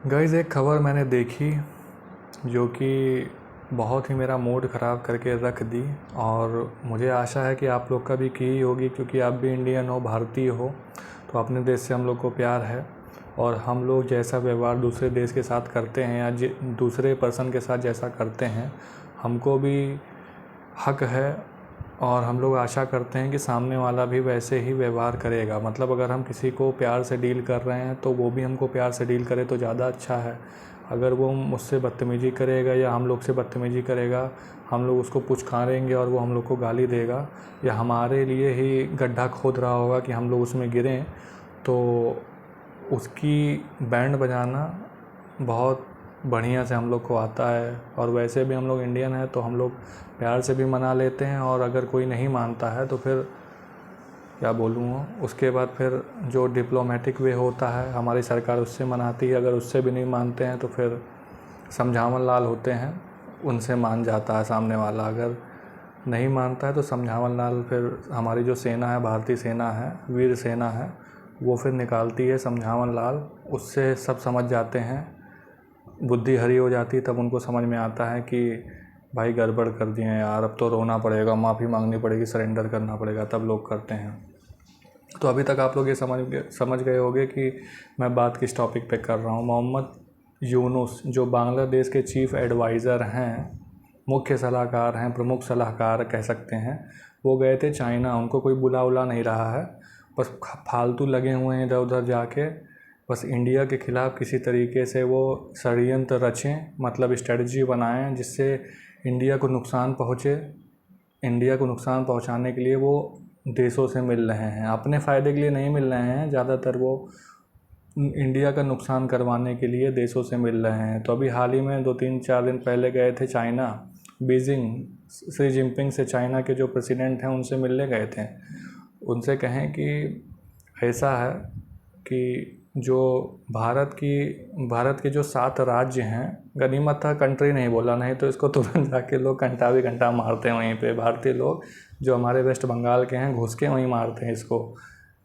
Guys एक खबर मैंने देखी जो कि बहुत ही मेरा मूड ख़राब करके रख दी। और मुझे आशा है कि आप लोग का भी की ही होगी, क्योंकि आप भी इंडियन हो, भारतीय हो, तो अपने देश से हम लोग को प्यार है। और हम लोग जैसा व्यवहार दूसरे देश के साथ करते हैं या दूसरे पर्सन के साथ जैसा करते हैं, हमको भी हक है। और हम लोग आशा करते हैं कि सामने वाला भी वैसे ही व्यवहार करेगा। मतलब अगर हम किसी को प्यार से डील कर रहे हैं तो वो भी हमको प्यार से डील करे तो ज़्यादा अच्छा है। अगर वो मुझसे बदतमीज़ी करेगा या हम लोग से बदतमीज़ी करेगा, हम लोग उसको पुचकारेंगे और वो हम लोग को गाली देगा या हमारे लिए ही गड्ढा खोद रहा होगा कि हम लोग उसमें गिरें, तो उसकी बैंड बजाना बहुत बढ़िया से हम लोग को आता है। और वैसे भी हम लोग इंडियन हैं तो हम लोग प्यार से भी मना लेते हैं। और अगर कोई नहीं मानता है तो फिर क्या बोलूँ, उसके बाद फिर जो डिप्लोमेटिक वे होता है हमारी सरकार उससे मनाती है। अगर उससे भी नहीं मानते हैं तो फिर समझावन लाल होते हैं, उनसे मान जाता है सामने वाला। अगर नहीं मानता है तो समझावन लाल, फिर हमारी जो सेना है, भारतीय सेना है, वीर सेना है, वो फिर निकालती है समझावन लाल। उससे सब समझ जाते हैं, बुद्धि हरी हो जाती है। तब उनको समझ में आता है कि भाई गड़बड़ कर दिए यार, अब तो रोना पड़ेगा, माफ़ी मांगनी पड़ेगी, सरेंडर करना पड़ेगा, तब लोग करते हैं। तो अभी तक आप लोग ये समझ गए होंगे कि मैं बात किस टॉपिक पे कर रहा हूँ। मोहम्मद यूनुस जो बांग्लादेश के चीफ़ एडवाइज़र हैं, मुख्य सलाहकार हैं, प्रमुख सलाहकार कह सकते हैं, वो गए थे चाइना। उनको कोई बुला उला नहीं रहा है, बस फालतू लगे हुए हैं इधर उधर जाके। बस इंडिया के ख़िलाफ़ किसी तरीके से वो षड्यंत्र रचें, मतलब स्ट्रेटजी बनाएं जिससे इंडिया को नुकसान पहुँचे। इंडिया को नुकसान पहुँचाने के लिए वो देशों से मिल रहे हैं, अपने फ़ायदे के लिए नहीं मिल रहे हैं ज़्यादातर। वो इंडिया का नुकसान करवाने के लिए देशों से मिल रहे हैं। तो अभी हाल ही में 2-3-4 दिन पहले गए थे चाइना, बीजिंग, शी जिनपिंग से, चाइना के जो प्रेसिडेंट हैं उनसे मिलने गए थे। उनसे कहें कि ऐसा है कि जो भारत के जो 7 राज्य हैं, गनीमत था कंट्री नहीं बोला, नहीं तो इसको तुरंत जाके लोग घंटा भी घंटा मारते हैं वहीं पे। भारतीय लोग जो हमारे वेस्ट बंगाल के हैं घुस के वहीं मारते हैं इसको,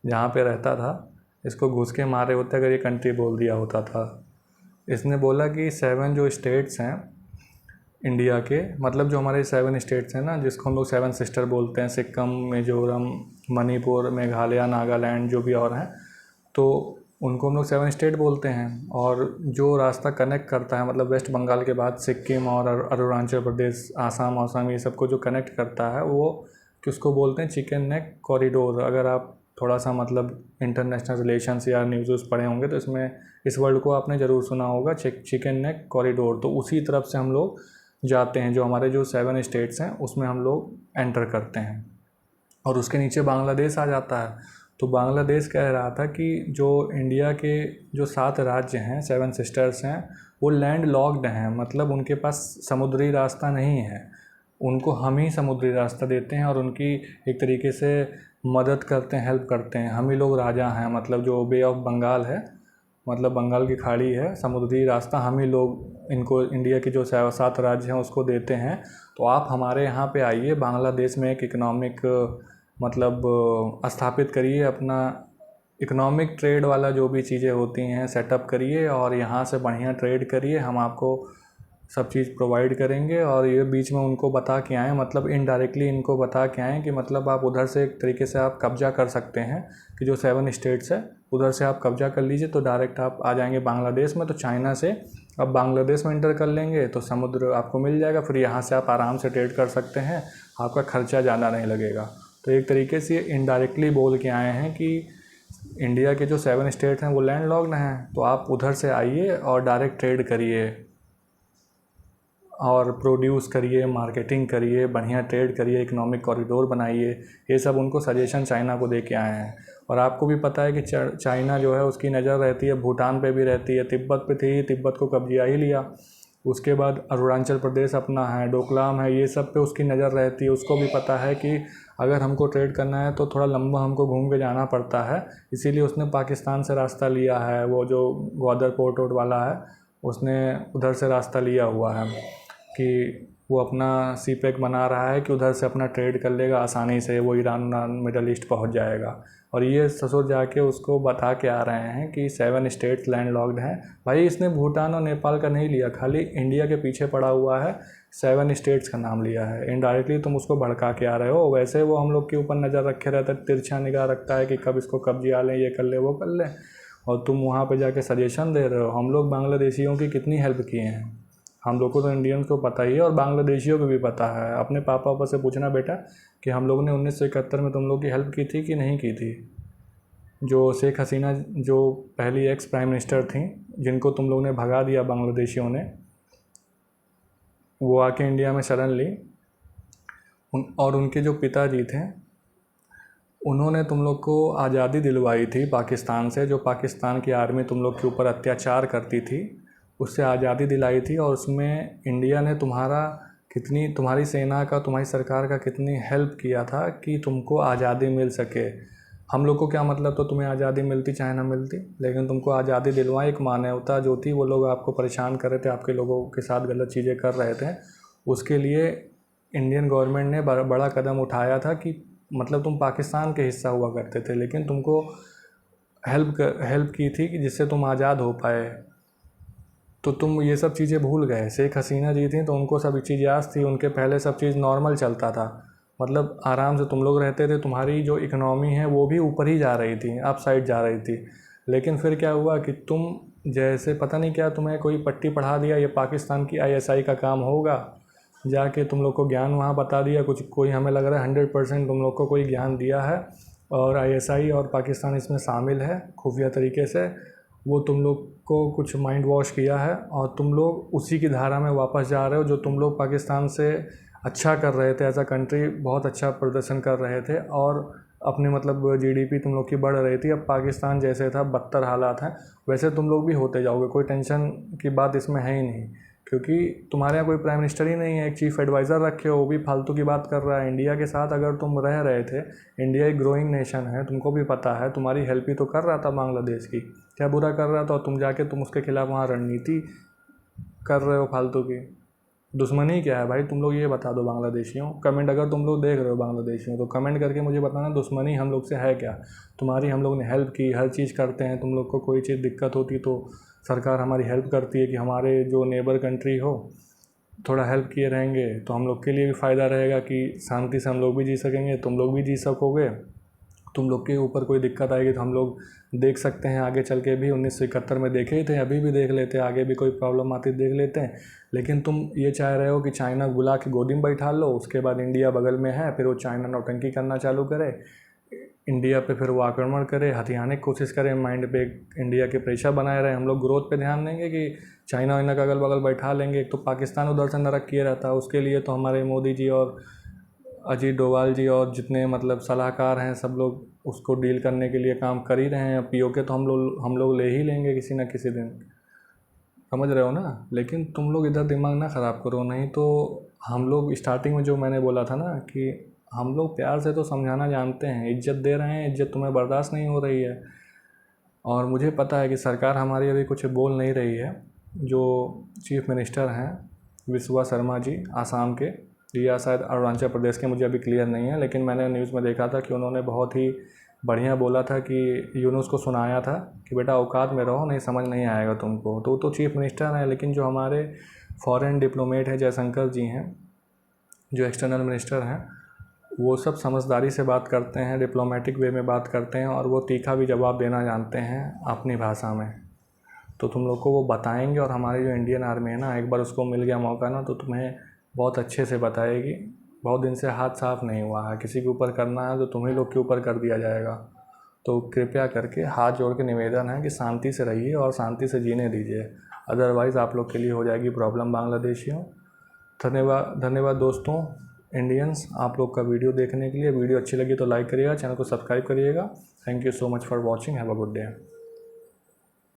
जहाँ पे रहता था इसको घुस के मारे होते अगर ये कंट्री बोल दिया होता था। इसने बोला कि 7 जो स्टेट्स हैं इंडिया के, मतलब जो हमारे 7 स्टेट्स हैं ना, जिसको हम लोग 7 सिस्टर बोलते हैं, सिक्किम, मिजोरम, मणिपुर, मेघालय, नागालैंड, जो भी और हैं, तो उनको हम लोग 7 स्टेट बोलते हैं। और जो रास्ता कनेक्ट करता है, मतलब वेस्ट बंगाल के बाद सिक्किम और अरुणाचल प्रदेश, आसाम, ये सबको जो कनेक्ट करता है वो किसको बोलते हैं, चिकन नेक कॉरिडोर। अगर आप थोड़ा सा मतलब इंटरनेशनल रिलेशंस या न्यूज़ पढ़े होंगे तो इसमें इस वर्ड को आपने ज़रूर सुना होगा, चिकन नेक कॉरिडोर। तो उसी तरफ से हम लोग जाते हैं, जो हमारे जो 7 स्टेट्स हैं उसमें हम लोग एंटर करते हैं। और उसके नीचे बांग्लादेश आ जाता है। तो बांग्लादेश कह रहा था कि जो इंडिया के जो 7 राज्य हैं, 7 सिस्टर्स हैं, वो लैंड लॉक्ड हैं, मतलब उनके पास समुद्री रास्ता नहीं है। उनको हम ही समुद्री रास्ता देते हैं और उनकी एक तरीके से मदद करते हैं, हेल्प करते हैं। हम ही लोग राजा हैं, मतलब जो बे ऑफ बंगाल है, मतलब बंगाल की खाड़ी है, समुद्री रास्ता हम ही लोग इनको, इंडिया के जो 7 राज्य हैं उसको देते हैं। तो आप हमारे यहाँ पे आइए, बांग्लादेश में एक इकोनॉमिक मतलब स्थापित करिए, अपना इकोनॉमिक ट्रेड वाला जो भी चीज़ें होती हैं सेटअप करिए और यहाँ से बढ़िया ट्रेड करिए। हम आपको सब चीज़ प्रोवाइड करेंगे। और ये बीच में उनको बता के आएँ, मतलब इनडायरेक्टली इनको बता के आएँ कि मतलब आप उधर से एक तरीके से आप कब्जा कर सकते हैं कि जो 7 स्टेट्स है उधर से आप कब्जा कर लीजिए, तो डायरेक्ट आप आ जाएंगे बांग्लादेश में। तो चाइना से अब बांग्लादेश में इंटर कर लेंगे तो समुद्र आपको मिल जाएगा, फिर यहाँ से आप आराम से ट्रेड कर सकते हैं, आपका खर्चा ज़्यादा नहीं लगेगा। तो एक तरीके से इनडायरेक्टली बोल के आए हैं कि इंडिया के जो 7 स्टेट हैं वो लैंड लॉक्ड हैं, तो आप उधर से आइए और डायरेक्ट ट्रेड करिए और प्रोड्यूस करिए, मार्केटिंग करिए, बढ़िया ट्रेड करिए, इकोनॉमिक कॉरिडोर बनाइए। ये सब उनको सजेशन चाइना को दे के आए हैं। और आपको भी पता है कि चाइना जो है उसकी नज़र रहती है भूटान पे भी रहती है, तिब्बत पे थी, तिब्बत को कब्जा ही लिया। उसके बाद अरुणाचल प्रदेश अपना है, डोकलाम है, ये सब पे उसकी नज़र रहती है। उसको भी पता है कि अगर हमको ट्रेड करना है तो थोड़ा लंबा हमको घूम के जाना पड़ता है, इसीलिए उसने पाकिस्तान से रास्ता लिया है। वो जो ग्वादर पोर्ट वोर्ट वाला है उसने उधर से रास्ता लिया हुआ है कि वो अपना सीपेक बना रहा है कि उधर से अपना ट्रेड कर लेगा आसानी से, वो ईरान मिडल ईस्ट पहुंच जाएगा। और ये ससुर जाके उसको बता के आ रहे हैं कि 7 स्टेट्स लैंडलॉक्ड हैं। भाई इसने भूटान और नेपाल का नहीं लिया, खाली इंडिया के पीछे पड़ा हुआ है, 7 स्टेट्स का नाम लिया है। इनडायरेक्टली तुम उसको भड़का के आ रहे हो। वैसे वो हम लोग के ऊपर नज़र रखे रहता है, तिरछा निगाह रखता है कि कब इसको कब्जिया लें, ये कर ले वो कर ले, और तुम वहाँ पे जाके सजेशन दे रहे हो। हम लोग बांग्लादेशियों की कितनी हेल्प किए हैं, हम लोग को तो इंडियन को पता ही है और बांग्लादेशियों को भी पता है। अपने पापा पापा से पूछना बेटा कि हम लोग ने 1971 में तुम लोग की हेल्प की थी कि नहीं की थी। जो शेख हसीना जो पहली एक्स प्राइम मिनिस्टर थी, जिनको तुम लोग ने भगा दिया बांग्लादेशियों ने, वो आके इंडिया में शरण ली। और उनके जो पिताजी थे, उन्होंने तुम लोग को आज़ादी दिलवाई थी पाकिस्तान से। जो पाकिस्तान की आर्मी तुम लोग के ऊपर अत्याचार करती थी, उससे आज़ादी दिलाई थी। और उसमें इंडिया ने तुम्हारी सेना का, तुम्हारी सरकार का कितनी हेल्प किया था कि तुमको आज़ादी मिल सके। हम लोग को क्या मतलब, तो तुम्हें आज़ादी मिलती चाहे ना मिलती, लेकिन तुमको आज़ादी दिलवाई। एक मानवता जो थी, वो लोग आपको परेशान कर रहे थे, आपके लोगों के साथ गलत चीज़ें कर रहे थे, उसके लिए इंडियन गवर्नमेंट ने बड़ा कदम उठाया था कि मतलब तुम पाकिस्तान के हिस्सा हुआ करते थे, लेकिन तुमको हेल्प की थी कि जिससे तुम आज़ाद हो पाए। तो तुम ये सब चीज़ें भूल गए। शेख हसीना जी थी तो उनको सब चीज़ याद थी, उनके पहले सब चीज़ नॉर्मल चलता था, मतलब आराम से तुम लोग रहते थे। तुम्हारी जो इकनॉमी है वो भी ऊपर ही जा रही थी, अप साइड जा रही थी। लेकिन फिर क्या हुआ कि तुम जैसे पता नहीं क्या तुम्हें कोई पट्टी पढ़ा दिया, ये पाकिस्तान की ISI का काम होगा, जाके तुम लोग को ज्ञान वहाँ बता दिया कुछ। कोई हमें लग रहा है 100% तुम लोग को कोई ज्ञान दिया है, और ISI और पाकिस्तान इसमें शामिल है खुफिया तरीके से। वो तुम लोग को कुछ माइंड वॉश किया है और तुम लोग उसी की धारा में वापस जा रहे हो। जो तुम लोग पाकिस्तान से अच्छा कर रहे थे, एज अ कंट्री बहुत अच्छा प्रदर्शन कर रहे थे, और अपनी मतलब GDP तुम लोग की बढ़ रही थी। अब पाकिस्तान जैसे था बदतर हालात हैं, वैसे तुम लोग भी होते जाओगे। कोई टेंशन की बात इसमें है ही नहीं, क्योंकि तुम्हारे यहाँ कोई प्राइम मिनिस्टर ही नहीं है। एक चीफ एडवाइज़र रखे हो, वो भी फालतू की बात कर रहा है। इंडिया के साथ अगर तुम रह रहे थे, इंडिया एक ग्रोइंग नेशन है, तुमको भी पता है, तुम्हारी हेल्प ही तो कर रहा था बांग्लादेश की। क्या बुरा कर रहा था, और तुम जाके तुम उसके खिलाफ़ वहाँ रणनीति कर रहे हो फालतू की। दुश्मनी क्या है भाई, तुम लोग ये बता दो बांग्लादेशियों। कमेंट अगर तुम लोग देख रहे हो बांग्लादेशियों, तो कमेंट करके मुझे बताना दुश्मनी हम लोग से है क्या। तुम्हारी हम लोग ने हेल्प की, हर चीज़ करते हैं। तुम लोग को कोई चीज़ दिक्कत होती तो सरकार हमारी हेल्प करती है कि हमारे जो नेबर कंट्री हो, थोड़ा हेल्प किए रहेंगे तो हम लोग के लिए भी फ़ायदा रहेगा कि शांति से हम लोग भी जी सकेंगे, तुम लोग भी जी सकोगे। तुम लोग के ऊपर कोई दिक्कत आएगी तो हम लोग देख सकते हैं आगे चल के भी। 1971 में देखे ही थे, अभी भी देख लेते, आगे भी कोई प्रॉब्लम आती देख लेते हैं। लेकिन तुम ये चाह रहे हो कि चाइना बुला के गोदी में बैठा लो, उसके बाद इंडिया बगल में है, फिर वो चाइना नौटंकी करना चालू करे, इंडिया पे फिर वो आक्रमण करे, हथियाने की कोशिश करे, माइंड पे इंडिया के प्रेशर बनाए रहे। हम लोग ग्रोथ पे ध्यान देंगे कि चाइना वाइना का अगल बगल बैठा लेंगे। एक तो पाकिस्तान उधर से नरक किए रहता है, उसके लिए तो हमारे मोदी जी और अजीत डोभाल जी और जितने मतलब सलाहकार हैं, सब लोग उसको डील करने के लिए काम कर ही रहे हैं। POK तो हम लोग ले ही लेंगे किसी न किसी दिन, समझ रहे हो ना। लेकिन तुम लोग इधर दिमाग ना ख़राब करो, नहीं तो हम लोग स्टार्टिंग में जो मैंने बोला था ना कि हम लोग प्यार से तो समझाना जानते हैं, इज्जत दे रहे हैं, इज्जत तुम्हें बर्दाश्त नहीं हो रही है। और मुझे पता है कि सरकार हमारी अभी कुछ बोल नहीं रही है। जो चीफ मिनिस्टर हैं विश्वा शर्मा जी आसाम के, या शायद अरुणाचल प्रदेश के, मुझे अभी क्लियर नहीं है, लेकिन मैंने न्यूज़ में देखा था कि उन्होंने बहुत ही बढ़िया बोला था कि यूनुस को सुनाया था कि बेटा औकात में रहो, नहीं समझ नहीं आएगा तुमको। तो वो तो चीफ मिनिस्टर हैं, लेकिन जो हमारे फॉरेन डिप्लोमेट हैं, जयशंकर जी हैं, जो एक्सटर्नल मिनिस्टर हैं, वो सब समझदारी से बात करते हैं, डिप्लोमेटिक वे में बात करते हैं, और वो तीखा भी जवाब देना जानते हैं अपनी भाषा में। तो तुम लोग को वो बताएंगे, और हमारी जो इंडियन आर्मी है ना, एक बार उसको मिल गया मौका ना, तो तुम्हें बहुत अच्छे से बताएगी। बहुत दिन से हाथ साफ नहीं हुआ है, किसी के ऊपर करना है तो तुम्ही लोग के ऊपर कर दिया जाएगा। तो कृपया करके हाथ जोड़ के निवेदन है कि शांति से रहिए और शांति से जीने दीजिए, अदरवाइज़ आप लोग के लिए हो जाएगी प्रॉब्लम बांग्लादेशियों। धन्यवाद दोस्तों इंडियंस, आप लोग का वीडियो देखने के लिए। वीडियो अच्छी लगी तो लाइक करिएगा, चैनल को सब्सक्राइब करिएगा। Thank you so much for watching, have a good day.